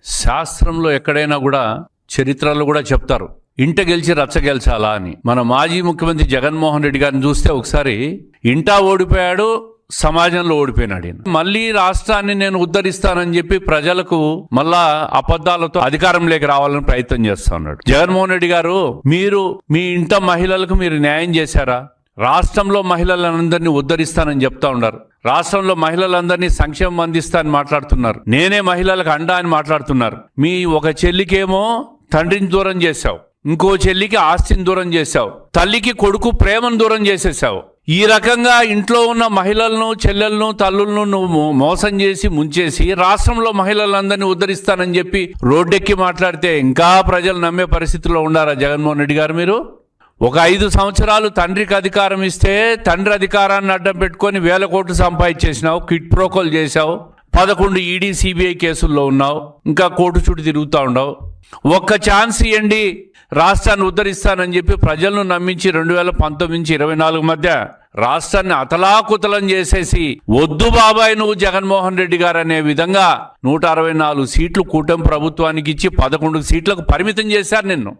శాస్త్రంలో ఎక్కడైనా కూడా చరిత్రలో కూడా చెప్తారు, ఇంట గెలిచి రచ్చ గెలిచాలా అని. మన మాజీ ముఖ్యమంత్రి జగన్మోహన్ రెడ్డి గారిని చూస్తే ఒకసారి ఇంటా ఓడిపోయాడు, సమాజంలో ఓడిపోయినాడు. మళ్ళీ రాష్ట్రాన్ని నేను ఉద్ధరిస్తానని చెప్పి ప్రజలకు మళ్ళా అబద్ధాలతో అధికారంలోకి రావాలని ప్రయత్నం చేస్తా ఉన్నాడు. జగన్మోహన్ రెడ్డి గారు, మీరు మీ ఇంట మహిళలకు మీరు న్యాయం చేశారా? రాష్ట్రంలో మహిళలందరినీ ఉద్ధరిస్తానని చెప్తా ఉన్నారు. రాష్ట్రంలో మహిళలందరినీ సంక్షేమం అందిస్తానని మాట్లాడుతున్నారు. నేనే మహిళలకు అండా అని మాట్లాడుతున్నారు. మీ ఒక చెల్లికేమో తండ్రిని దూరం చేశావు, ఇంకో చెల్లికి ఆస్తిని దూరం చేశావు, తల్లికి కొడుకు ప్రేమను దూరం చేసేసావు. ఈ రకంగా ఇంట్లో ఉన్న మహిళలను, చెల్లెలను, తల్లులను నువ్వు మోసం చేసి ముంచేసి రాష్ట్రంలో మహిళలందరినీ ఉద్ధరిస్తానని చెప్పి రోడ్డెక్కి మాట్లాడితే ఇంకా ప్రజలు నమ్మే పరిస్థితిలో ఉండారా జగన్మోహన్ రెడ్డి గారు? మీరు ఒక 5 సంవత్సరాలు తండ్రికి అధికారం ఇస్తే తండ్రి అధికారాన్ని అడ్డం పెట్టుకొని 1000 కోట్లు సంపాదించేసినావు, క్విట్ ప్రోకోల్ చేశావు, 11 ఈడీ సిబిఐ కేసుల్లో ఉన్నావు, ఇంకా కోర్టు చుట్టూ తిరుగుతూ ఉండవు. ఒక్క ఛాన్స్ ఇవ్వండి, రాష్ట్రాన్ని ఉద్ధరిస్తానని చెప్పి ప్రజలను నమ్మించి 2019 నుంచి 24 మధ్య రాష్ట్రాన్ని అతలాకుతలం చేసేసి వద్దు బాబాయ్ నువ్వు జగన్మోహన్ రెడ్డి గారు అనే విధంగా 164 సీట్లు కూటమి ప్రభుత్వానికి ఇచ్చి 11 సీట్లకు పరిమితం చేశారు నిన్ను.